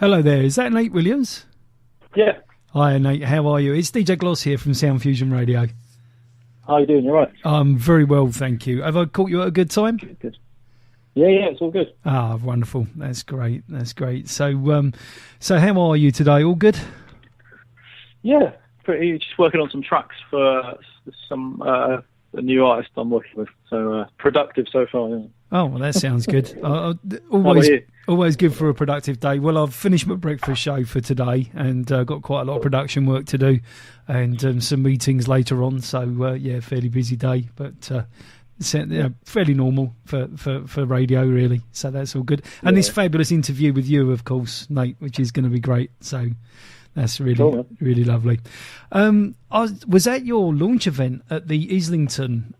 Hello there, is that Nate Williams? Yeah. Hi Nate, how are you? It's DJ Gloss here from Sound Fusion Radio. How are you doing? You all right? I'm very well, thank you. Have I caught you at a good time? Good. Yeah, it's all good. Ah, wonderful. That's great. So, so how are you today? All good? Yeah, pretty. Just working on some tracks for some a new artist I'm working with. So productive so far. Yeah. Oh, well, that sounds good. Always good for a productive day. Well, I've finished my breakfast show for today and got quite a lot of production work to do and some meetings later on. So, yeah, fairly busy day, but fairly normal for radio, really. So that's all good. And this fabulous interview with you, of course, Nate, which is going to be great. So that's really, cool, really lovely. I was at your launch event at the Islington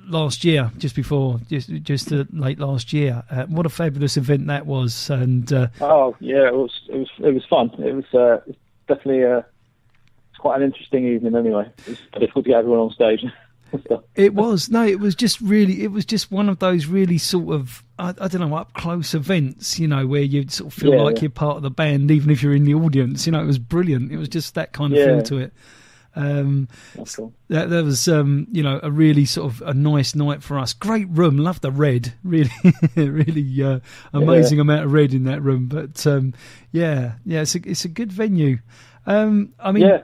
last year, just late last year. What a fabulous event that was! And oh yeah, it was fun. It was definitely it's quite an interesting evening. Anyway, it's difficult to get everyone on stage. It was just one of those really sort of I don't know, up close events, you know, where you sort of feel like you're part of the band even if you're in the audience. You know, it was brilliant. It was just that kind of feel to it. That's cool. That was you know, a really sort of a nice night for us. Great room, love the red. Really really amazing amount of red in that room. But it's a good venue. I mean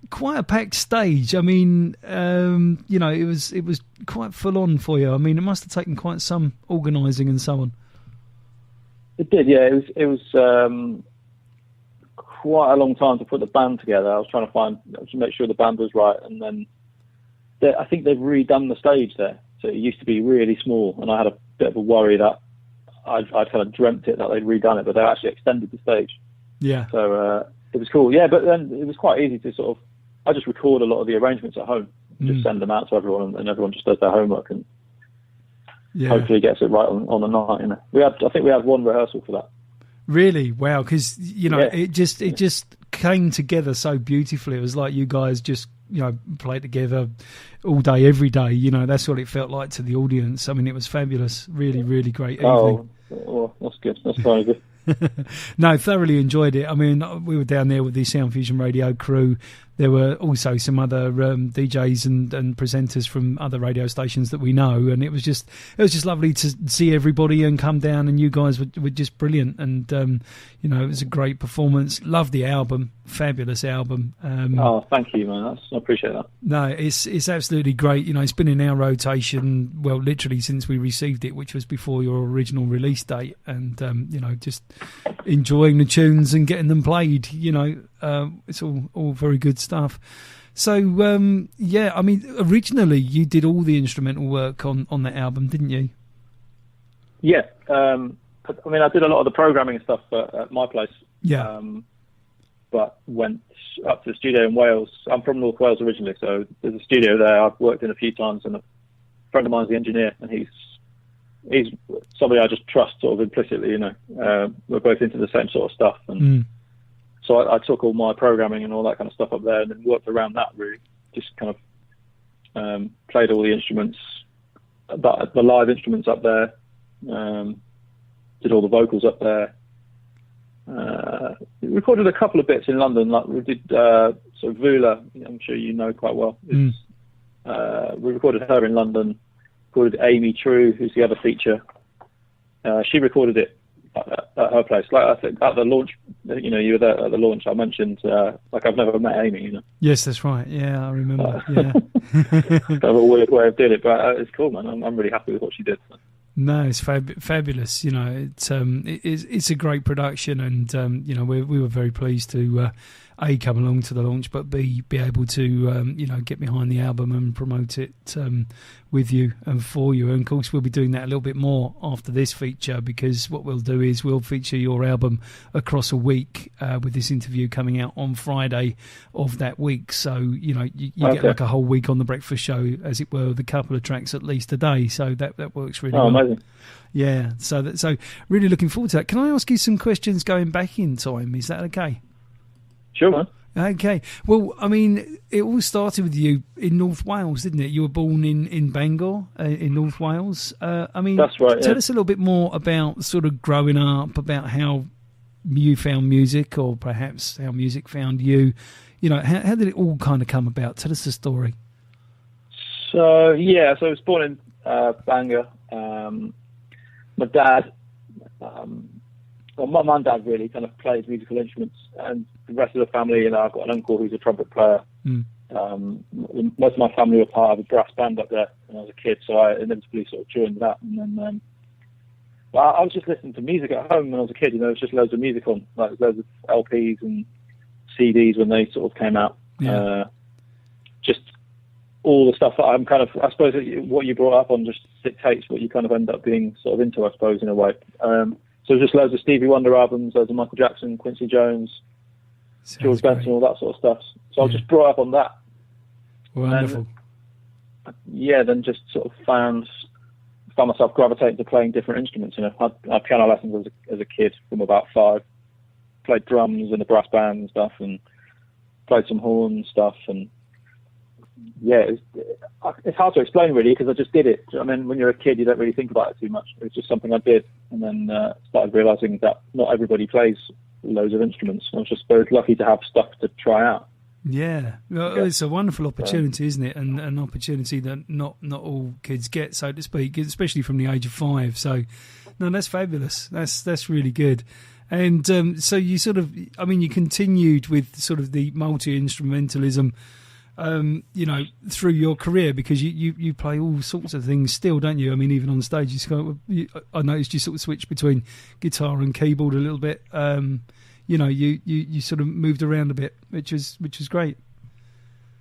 quite a packed stage. I mean, you know, it was quite full on for you. I mean, it must have taken quite some organising and so on. It did, yeah. It was quite a long time to put the band together. I was trying to make sure the band was right, and then I think they've redone the stage there. So it used to be really small, and I had a bit of a worry that I'd kind of dreamt it that they'd redone it, but they actually extended the stage. Yeah. So it was cool. Yeah, but then it was quite easy to sort of. I just record a lot of the arrangements at home, just send them out to everyone, and everyone just does their homework and hopefully gets it right on the night. You know, I think we had one rehearsal for that. Really? Wow! Because you know, it just came together so beautifully. It was like you guys just played together all day, every day. You know, that's what it felt like to the audience. I mean, it was fabulous. Really, really great evening. Oh, that's good. That's very good. No, thoroughly enjoyed it. I mean, we were down there with the Sound Fusion Radio crew. There were also some other DJs and presenters from other radio stations that we know, and it was just lovely to see everybody and come down. And you guys were just brilliant, and it was a great performance. Love the album, fabulous album. Thank you, man. I appreciate that. No, it's absolutely great. You know, it's been in our rotation, well, literally since we received it, which was before your original release date, and just enjoying the tunes and getting them played. You know, it's all very good stuff. So I mean, originally you did all the instrumental work on that album, didn't you? Yeah, I mean, I did a lot of the programming stuff at my place. Yeah. But went up to the studio in Wales. I'm from North Wales originally, so there's a studio there I've worked in a few times, and a friend of mine's the engineer, and he's somebody I just trust sort of implicitly. You know, we're both into the same sort of stuff, and so I took all my programming and all that kind of stuff up there, and then worked around that. Really, just kind of played all the instruments, the live instruments up there. Did all the vocals up there. We recorded a couple of bits in London, like we did sort of Vula, I'm sure you know quite well. We recorded her in London, recorded Amy True, who's the other feature. She recorded it at her place. Like I think at the launch, you were there at the launch, I mentioned, I've never met Amy, you know. Yes, that's right. Yeah, I remember. Kind of a weird way of doing it, but it's cool, man. I'm really happy with what she did. No, it's fabulous. You know, it's a great production, and we were very pleased to come along to the launch, but be able to get behind the album and promote it with you and for you. And of course, we'll be doing that a little bit more after this feature, because what we'll do is we'll feature your album across a week with this interview coming out on Friday of that week. So you get like a whole week on the breakfast show, as it were, with a couple of tracks at least a day. So that works really well. Amazing. Yeah, so really looking forward to that. Can I ask you some questions going back in time? Is that okay? Sure, man. Okay. Well, I mean, it all started with you in North Wales, didn't it? You were born in Bangor, in North Wales. I mean, that's right. Tell us a little bit more about sort of growing up, about how you found music, or perhaps how music found you. You know, how did it all kind of come about? Tell us the story. So I was born in Bangor. My dad, well, my mum and dad really kind of played musical instruments, and the rest of the family, you know, I've got an uncle who's a trumpet player. Most of my family were part of a brass band up there when I was a kid, so I inevitably sort of joined that. And then, I was just listening to music at home when I was a kid. You know, there was just loads of music on, like loads of LPs and CDs when they sort of came out. Just all the stuff that I'm kind of, I suppose what you brought up on just dictates what you kind of end up being sort of into, I suppose, in a way. So just loads of Stevie Wonder albums, loads of Michael Jackson, Quincy Jones, George Benson, all that sort of stuff. So I was just brought up on that. Wonderful. And, then just sort of found myself gravitating to playing different instruments. You know, I had piano lessons as a kid from about 5. Played drums in a brass band and stuff, and played some horn stuff. And it's hard to explain really, because I just did it. I mean, when you're a kid, you don't really think about it too much. It was just something I did, and then started realizing that not everybody plays loads of instruments. I was just very lucky to have stuff to try out. Yeah, well, it's a wonderful opportunity, isn't it? And an opportunity that not all kids get, so to speak, especially from the age of 5. So, no, that's fabulous. That's really good. And so you sort of, I mean, you continued with sort of the multi-instrumentalism, you know, through your career, because you play all sorts of things still, don't you? I mean, even on stage, I noticed you sort of switched between guitar and keyboard a little bit. You know, you sort of moved around a bit, which is great.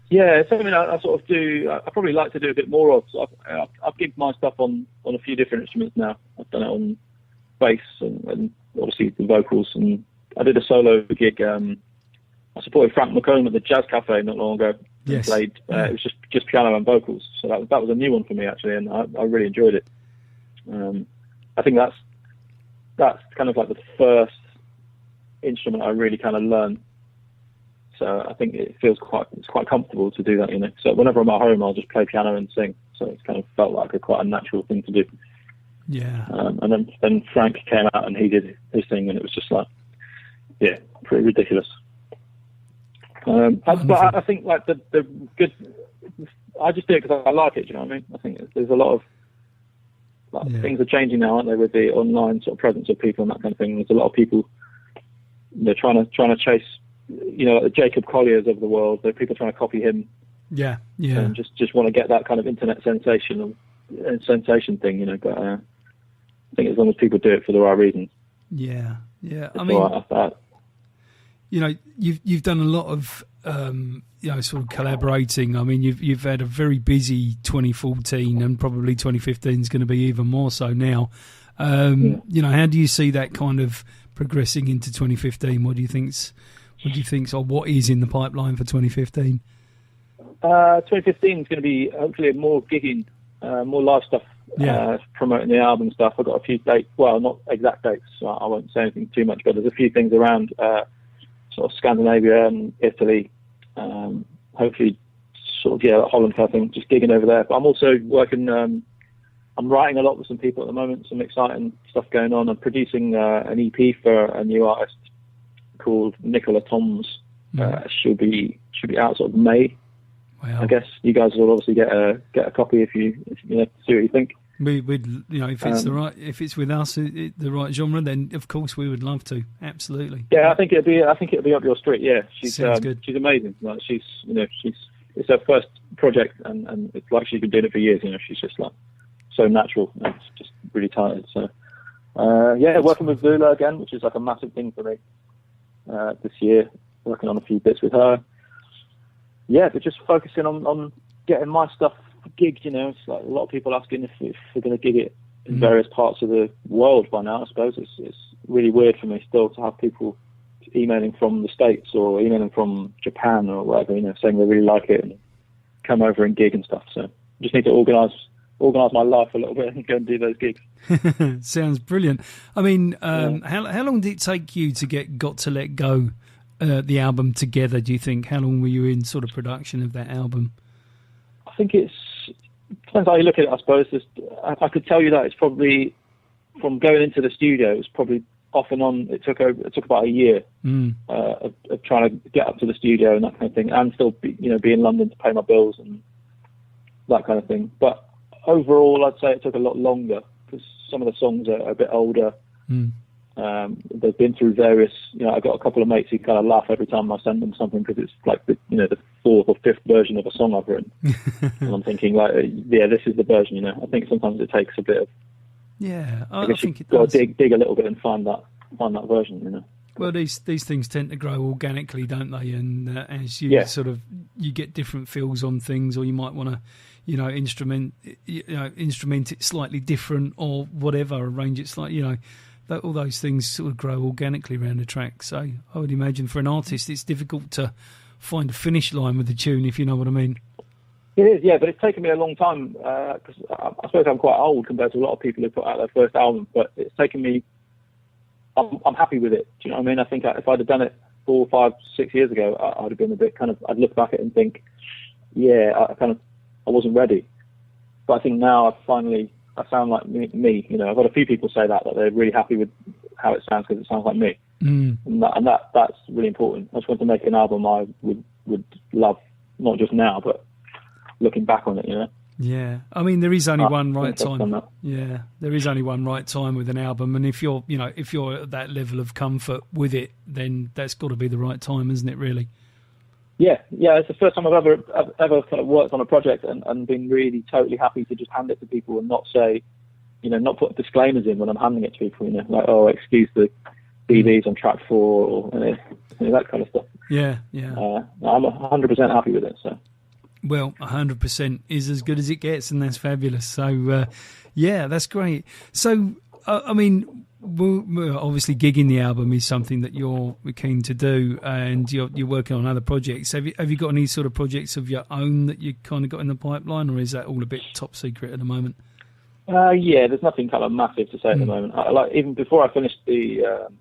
Yeah, it's something I sort of do. I probably like to do a bit more of. So I've gigged my stuff on a few different instruments now. I've done it on bass and obviously the vocals. And I did a solo gig. I supported Frank McComb at the Jazz Cafe not long ago. Yes. Played. It was just piano and vocals. So that was a new one for me actually, and I really enjoyed it. I think that's kind of like the first instrument I really kind of learned. So I think it feels quite comfortable to do that, you know. So whenever I'm at home, I'll just play piano and sing. So it's kind of felt like quite a natural thing to do. Yeah. And then Frank came out and he did his thing, and it was just like, pretty ridiculous. But I think like the good, I just do it because I like it. Do you know what I mean? I think there's a lot of things are changing now, aren't they, with the online sort of presence of people and that kind of thing. There's a lot of people, they're trying to chase, you know, like the Jacob Colliers of the world. There are people trying to copy him. Yeah. And just want to get that kind of internet sensation thing, you know. But I think as long as people do it for the right reasons. Yeah. I mean, you know, you've done a lot of you know, sort of collaborating. I mean, you've had a very busy 2014, and probably 2015 is going to be even more so now. You know, how do you see that kind of progressing into 2015? What do you think's, or what is in the pipeline for 2015? 2015 is going to be hopefully more gigging, more live stuff, promoting the album stuff. I've got a few dates, well, not exact dates, so I won't say anything too much, but there's a few things around sort of Scandinavia and Italy, hopefully sort of, Holland kind of thing, just gigging over there. But I'm also working, I'm writing a lot with some people at the moment, some exciting stuff going on. I'm producing an EP for a new artist called Nicola Toms. She'll be out sort of May. Wow. I guess you guys will obviously get a copy if you see what you think. We'd you know, if it's if it's with us the right genre, then of course we would love to. Absolutely. Yeah, I think it'll be up your street. Yeah, she's good. She's amazing. Like it's her first project, and it's like she's been doing it for years. You know, she's just like so natural. And it's just really talented. So working with Zula again, which is like a massive thing for me this year. Working on a few bits with her. Yeah, but just focusing on getting my stuff gigged, you know. It's like a lot of people asking if we're going to gig it in various parts of the world by now. I suppose it's really weird for me still to have people emailing from the States or emailing from Japan or whatever, you know, saying they really like it and come over and gig and stuff. So just need to organise my life a little bit and go and do those gigs. Sounds brilliant. I mean, how long did it take you to get Got to Let Go, the album, together, do you think? How long were you in sort of production of that album? I think it depends how you look at it, I suppose. I could tell you that it's probably, from going into the studio, it was probably off and on. It took about a year of trying to get up to the studio and that kind of thing, and still be in London to pay my bills and that kind of thing. But overall, I'd say it took a lot longer because some of the songs are a bit older. They've been through various. I've got a couple of mates who kind of laugh every time I send them something because it's like the fourth or fifth version of a song I've written, and I'm thinking like, yeah, this is the version. I think sometimes it takes a bit of. Yeah, I guess you've got to dig a little bit and find that version. Well, these things tend to grow organically, don't they? And as you you get different feels on things, or you might want to, instrument it slightly different, or whatever, arrange it slightly, all those things sort of grow organically around the track. So I would imagine for an artist, it's difficult to find a finish line with the tune, if you know what I mean. It is, yeah, but it's taken me a long time because I suppose I'm quite old compared to a lot of people who put out their first album. But it's taken me. I'm happy with it. Do you know what I mean? I think if I'd have done it 4, 5, 6 years ago, I'd have been a bit kind of. I'd look back at it and think, yeah, I wasn't ready. But I think now I sound like me. I've had a few people say that they're really happy with how it sounds because it sounds like me, and that's really important. I just want to make an album I would love, not just now, but looking back on it, Yeah, I mean, there is only one right time. Yeah, there is only one right time with an album, and if you're at that level of comfort with it, then that's got to be the right time, isn't it? Really? Yeah. It's the first time I've ever kind of worked on a project and been really totally happy to just hand it to people and not say, not put disclaimers in when I'm handing it to people. Like, oh, excuse the BBs on track 4 or that kind of stuff. Yeah. I'm 100% happy with it. So. Well, 100% is as good as it gets, and that's fabulous. So, yeah, that's great. So, I mean, obviously gigging the album is something that you're keen to do, and you're working on other projects. Have you got any sort of projects of your own that you kind of got in the pipeline, or is that all a bit top secret at the moment? Yeah, there's nothing kind of massive to say at the moment. Even before I finished that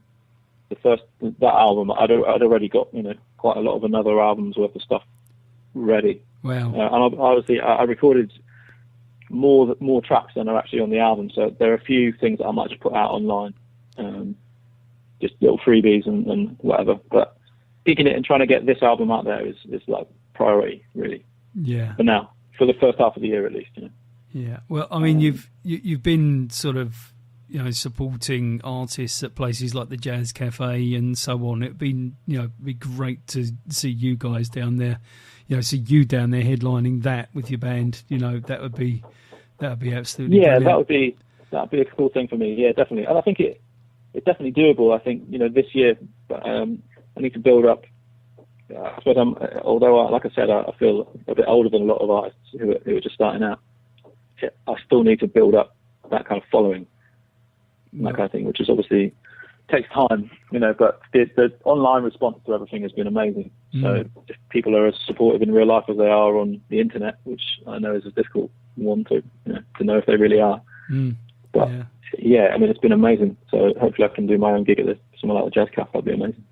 album, I'd already got quite a lot of another album's worth of stuff ready. Wow. And obviously, I recorded more tracks than are actually on the album, so there are a few things that I might just put out online, just little freebies and whatever. But picking it and trying to get this album out there is like priority, really. Yeah. For now, for the first half of the year at least. Yeah. Well, I mean, you've been sort of supporting artists at places like the Jazz Cafe and so on. It'd been be great to see you guys down there. See you down there headlining that with your band. That would be absolutely brilliant. that'd be a cool thing for me. Yeah, definitely. And I think it's definitely doable. I think this year I need to build up. I suppose although like I said, I feel a bit older than a lot of artists who are just starting out. I still need to build up that kind of following, that kind of thing, which is obviously takes time, but the online response to everything has been amazing. So if people are as supportive in real life as they are on the internet, which I know is a difficult one to know if they really are. But yeah, I mean, it's been amazing. So hopefully I can do my own gig at somewhere like the Jazz Cafe. That'd be amazing.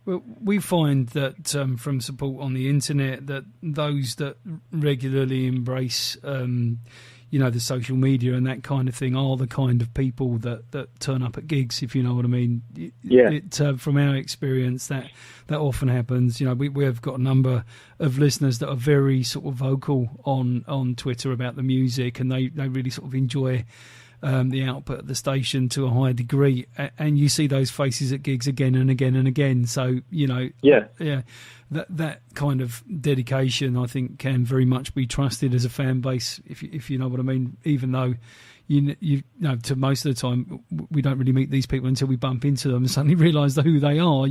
Well, we find that from support on the internet, that those that regularly embrace the social media and that kind of thing are the kind of people that turn up at gigs, if you know what I mean. From our experience, that often happens. We have got a number of listeners that are very sort of vocal on Twitter about the music, and they really sort of enjoy the output at the station to a high degree, and you see those faces at gigs again and again and again. So that kind of dedication, I think, can very much be trusted as a fan base, if you know what I mean. Even though you know, to most of the time we don't really meet these people until we bump into them and suddenly realise who they are.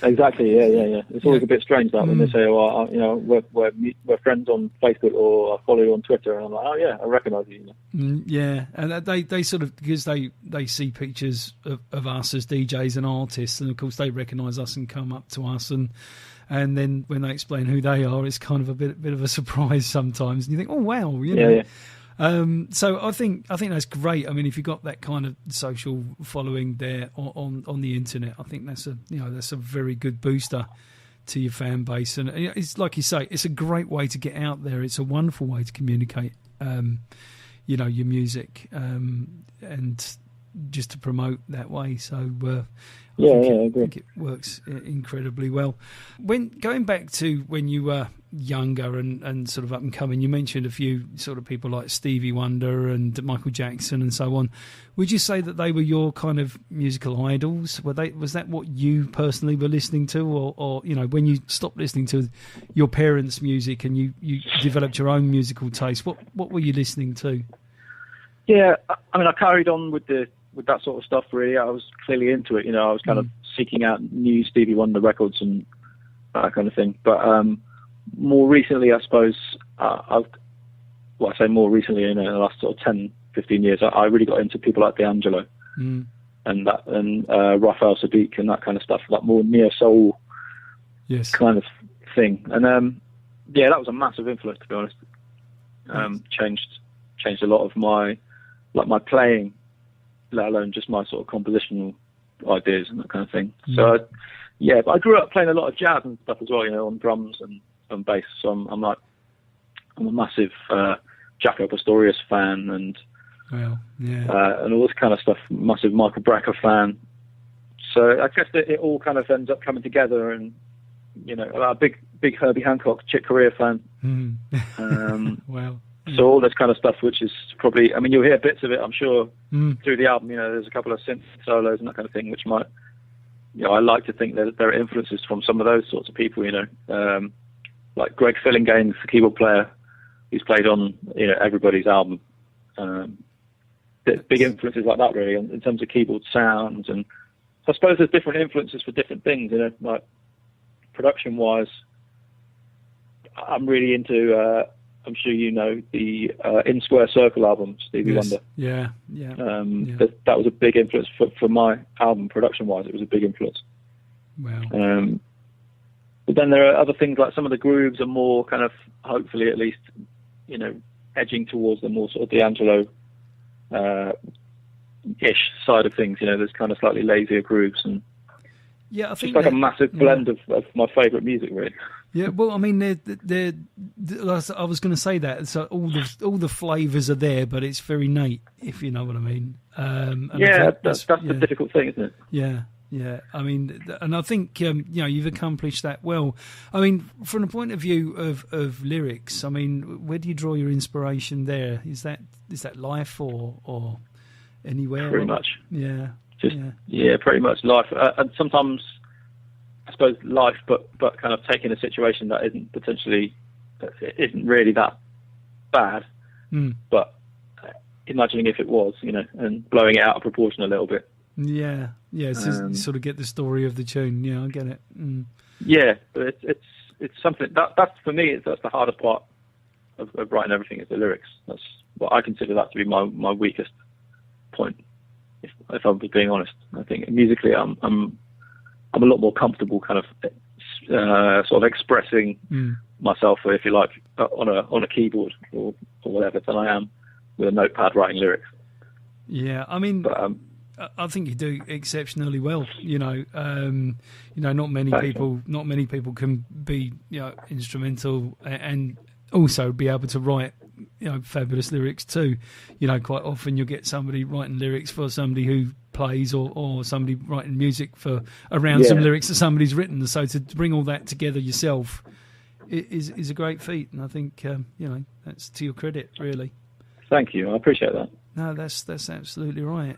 Exactly. Yeah. It's always a bit strange that when they say, "Oh, we're friends on Facebook or I follow you on Twitter," and I'm like, "Oh yeah, I recognise you." Yeah, and they sort of, because they see pictures of us as DJs and artists, and of course they recognise us and come up to us, and then when they explain who they are, it's kind of a bit of a surprise sometimes, and you think, "Oh wow," Yeah. So I think that's great. I mean, if you've got that kind of social following there on the internet, I think that's a very good booster to your fan base. And it's like you say, it's a great way to get out there. It's a wonderful way to communicate, your music. And just to promote that way. So I think it works incredibly well. When going back to when you were younger and sort of up and coming, you mentioned a few sort of people like Stevie Wonder and Michael Jackson and so on. Would you say that they were your kind of musical idols? Was that what you personally were listening to, or you know, when you stopped listening to your parents' music and you developed your own musical taste, what were you listening to? Yeah, I mean, I carried on with that sort of stuff. Really, I was clearly into it. You know, I was kind of seeking out new Stevie Wonder records and that kind of thing. But more recently, I suppose, I say more recently, in the last sort of 10, 15 years, I really got into people like D'Angelo and Raphael Sadiq and that kind of stuff, that more neo soul kind of thing. And that was a massive influence, to be honest. Changed a lot of my playing, let alone just my sort of compositional ideas and that kind of thing. So but I grew up playing a lot of jazz and stuff as well, you know, on drums and bass. So I'm a massive Jaco Pastorius fan and all this kind of stuff. Massive Michael Brecker fan. So I guess that it all kind of ends up coming together, and you know, a big Herbie Hancock, Chick Corea fan. Wow. So all this kind of stuff, which is probably, I mean, you'll hear bits of it, I'm sure, through the album. You know, there's a couple of synth solos and that kind of thing, which might, you know, I like to think that there are influences from some of those sorts of people. You know, like Greg Fillinganes, the keyboard player, who's played on, you know, everybody's album. Big influences like that, really, in terms of keyboard sounds. And I suppose there's different influences for different things. You know, like production-wise, I'm really into. I'm sure you know the In Square Circle album, Stevie Wonder. Yeah. That was a big influence for my album, production-wise. It was a big influence. Wow. But then there are other things, like some of the grooves are more kind of, hopefully at least, you know, edging towards the more sort of D'Angelo ish side of things. You know, there's kind of slightly lazier grooves, and I think it's like a massive blend of my favourite music, really. Yeah, well, I mean, I was going to say that. So all the flavours are there, but it's very neat, if you know what I mean. That's the difficult thing, isn't it? Yeah. I mean, and I think you know, you've accomplished that well. I mean, from the point of view of lyrics, I mean, where do you draw your inspiration there? Is that life or anywhere? Pretty much. Yeah. Pretty much life, and sometimes, I suppose, life, but kind of taking a situation that isn't really that bad, but imagining if it was, you know, and blowing it out of proportion a little bit. Yeah. So you sort of get the story of the tune. Yeah, I get it. Yeah, but it's something that's for me. That's the hardest part of writing everything, is the lyrics. That's what I consider that to be my weakest point. If I'm being honest, I think musically I'm a lot more comfortable kind of sort of expressing myself, if you like, on a keyboard or whatever, than I am with a notepad writing lyrics. Yeah, I mean, but, I think you do exceptionally well. You know, not many people can be, you know, instrumental and also be able to write, you know, fabulous lyrics too. You know, quite often you'll get somebody writing lyrics for somebody who plays, or somebody writing music for around some lyrics that somebody's written. So to bring all that together yourself is a great feat, and I think you know, that's to your credit, really. Thank you, I appreciate that. No, that's absolutely right.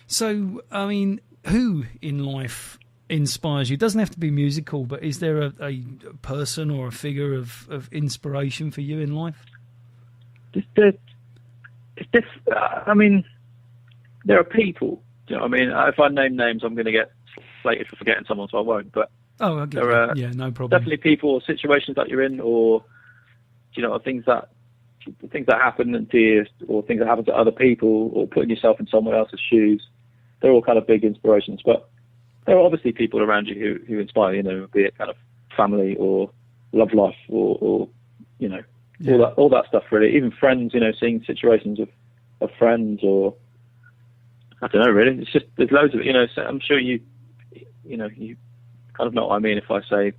So, I mean, who in life inspires you? It doesn't have to be musical, but is there a person or a figure of inspiration for you in life? I mean, there are people. You know, I mean, if I name names, I'm going to get slated for forgetting someone, so I won't. But there are no problem. Definitely people or situations that you're in, or you know, things that happen to you, or things that happen to other people, or putting yourself in someone else's shoes. They're all kind of big inspirations. But there are obviously people around you who inspire. You know, be it kind of family or love life, or you know. Yeah. All that stuff, really. Even friends, you know, seeing situations of friends, or I don't know, really. It's just, there's loads of it, you know. So I'm sure you kind of know what I mean if I say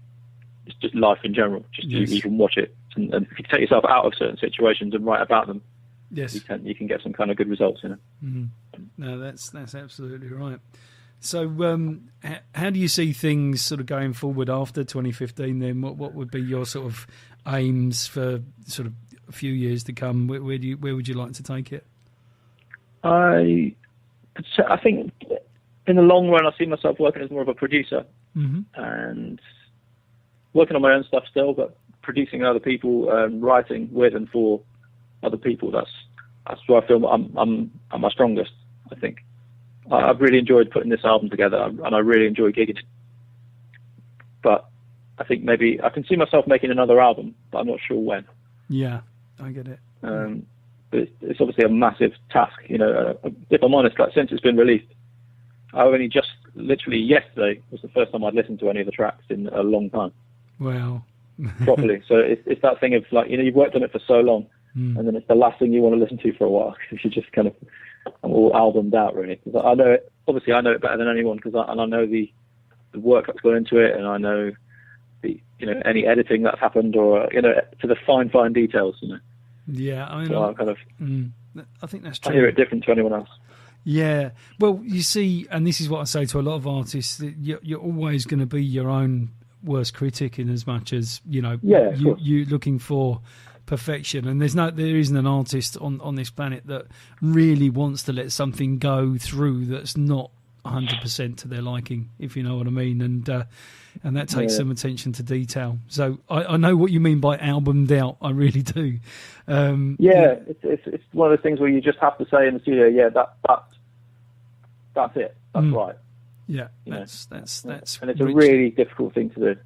it's just life in general. Just you can watch it, and if you take yourself out of certain situations and write about them, you can get some kind of good results, you know. Mm-hmm. No, that's absolutely right. So, how do you see things sort of going forward after 2015? Then, what would be your sort of aims for sort of a few years to come? Where would you like to take it? I think in the long run, I see myself working as more of a producer and working on my own stuff still, but producing other people, writing with and for other people. That's where I feel I'm my strongest, I think. I've really enjoyed putting this album together, and I really enjoy gigging it. But I think maybe I can see myself making another album, but I'm not sure when. Yeah, I get it. But it's obviously a massive task, if I'm honest, like since it's been released, I only just literally yesterday was the first time I'd listened to any of the tracks in a long time. Wow. Properly. So it's that thing of like, you've worked on it for so long, and then it's the last thing you want to listen to for a while, because you just kind of, I'm all albumed out really. I know it, obviously I know it better than anyone, because I know the work that's gone into it, and I know the, any editing that's happened, or, to the fine details, Yeah, I mean, so I think that's true. I hear it different to anyone else. Yeah, well, you see, and this is what I say to a lot of artists, that you're always going to be your own worst critic, in as much as you're looking for perfection, and there isn't an artist on this planet that really wants to let something go through that's not 100% to their liking, if you know what I mean, and that takes some attention to detail. So I know what you mean by albumed out, I really do. It's one of those things where you just have to say in the studio, that's it, that's right. Yeah, that's and it's a really difficult thing to do.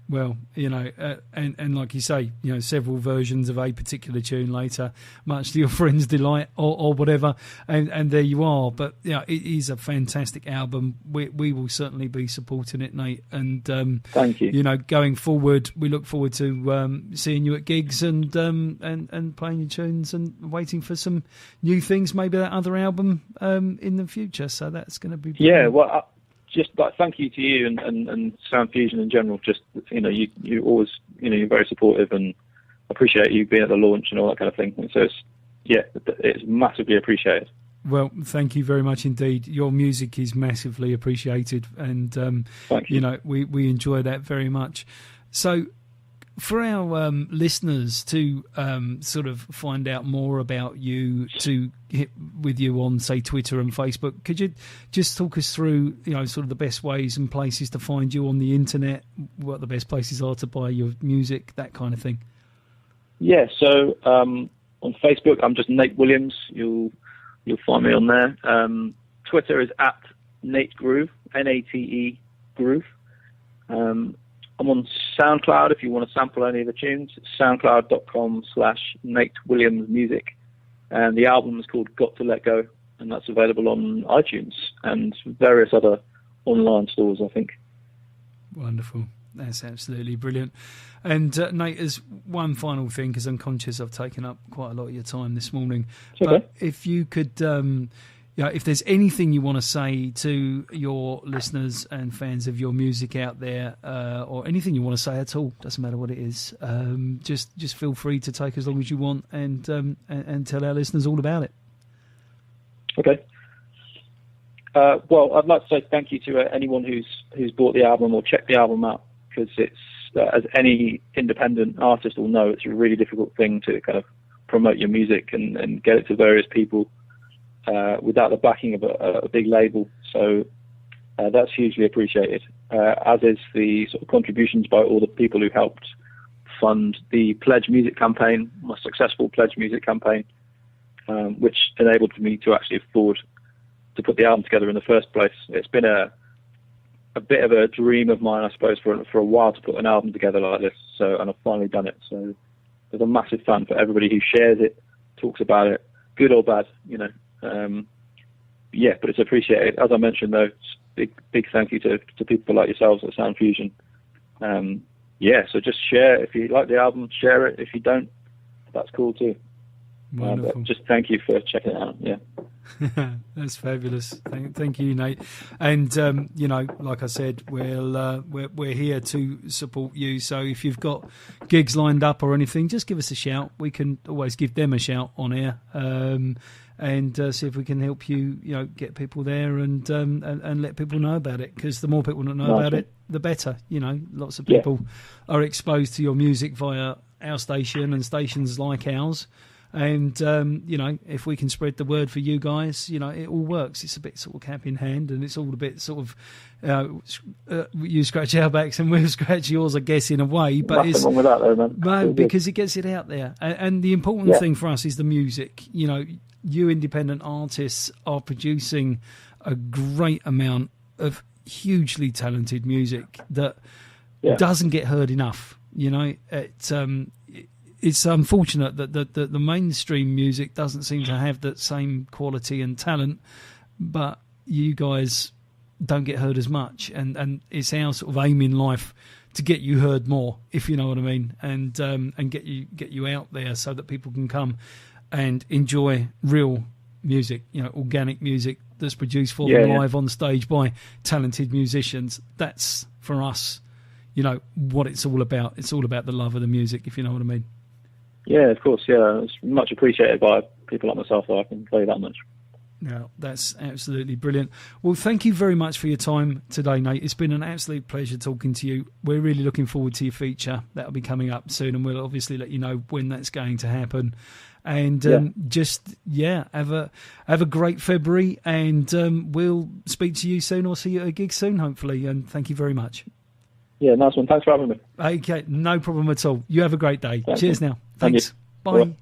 Well, and like you say, several versions of a particular tune later, much to your friend's delight or whatever, and there you are. But it is a fantastic album. We will certainly be supporting it, Nate. And thank you. Going forward, we look forward to seeing you at gigs and playing your tunes, and waiting for some new things, maybe that other album in the future. So that's going to be brilliant. Yeah. Well. Just like thank you to you and Sound Fusion in general. Just you always you're very supportive, and appreciate you being at the launch and all that kind of thing. And so it's massively appreciated. Well, thank you very much indeed. Your music is massively appreciated, and thank you. We enjoy that very much. So, for our listeners to sort of find out more about you, to hit with you on, say, Twitter and Facebook, could you just talk us through, sort of the best ways and places to find you on the internet, what the best places are to buy your music, that kind of thing? Yeah, so on Facebook, I'm just Nate Williams. You'll find me on there. Twitter is at Nate Groove, Nate Groove. I'm on SoundCloud if you want to sample any of the tunes. It's soundcloud.com/Nate Williams Music. And the album is called Got to Let Go, and that's available on iTunes and various other online stores, I think. Wonderful. That's absolutely brilliant. And Nate, as one final thing, because I'm conscious I've taken up quite a lot of your time this morning, but if you could... if there's anything you want to say to your listeners and fans of your music out there, or anything you want to say at all, doesn't matter what it is, just feel free to take as long as you want, and tell our listeners all about it. Okay. Well, I'd like to say thank you to anyone who's bought the album or checked the album out, because it's, as any independent artist will know, it's a really difficult thing to kind of promote your music and get it to various people without the backing of a big label. So that's hugely appreciated, as is the sort of contributions by all the people who helped fund the Pledge Music campaign, my successful Pledge Music campaign, which enabled me to actually afford to put the album together in the first place. It's been a bit of a dream of mine, I suppose, for a while to put an album together like this. So, and I've finally done it. So there's a massive fan for everybody who shares it, talks about it, good or bad, but it's appreciated. As I mentioned, though, big thank you to people like yourselves at Sound Fusion. So just share. If you like the album, share it. If you don't, that's cool too. Wonderful. Just thank you for checking it out. Yeah. That's fabulous. Thank you, Nate. And you know, like I said, we're here to support you. So if you've got gigs lined up or anything, just give us a shout. We can always give them a shout on air, and see if we can help you. You know, get people there and let people know about it. Because the more people that know about it, the better. You know, lots of people are exposed to your music via our station and stations like ours. And, you know, if we can spread the word for you guys, you know, it all works. It's a bit sort of cap in hand, and it's all a bit sort of, you scratch our backs and we'll scratch yours, I guess, in a way. But nothing wrong with that, though, man. No, because it gets it out there. And the important thing for us is the music. You know, you independent artists are producing a great amount of hugely talented music that doesn't get heard enough. You know, it's unfortunate that the mainstream music doesn't seem to have that same quality and talent, but you guys don't get heard as much, and it's our sort of aim in life to get you heard more, if you know what I mean, and get you out there so that people can come and enjoy real music, you know, organic music that's produced for them live on stage by talented musicians. That's for us, you know, what it's all about. It's all about the love of the music, if you know what I mean. Yeah, of course, yeah. It's much appreciated by people like myself, though, I can tell you that much. No, that's absolutely brilliant. Well, thank you very much for your time today, Nate. It's been an absolute pleasure talking to you. We're really looking forward to your feature. That'll be coming up soon, and we'll obviously let you know when that's going to happen. And have a great February, and we'll speak to you soon or see you at a gig soon, hopefully. And thank you very much. Yeah, nice one. Thanks for having me. Okay, no problem at all. You have a great day. Thanks. Cheers now. Thanks. Bye.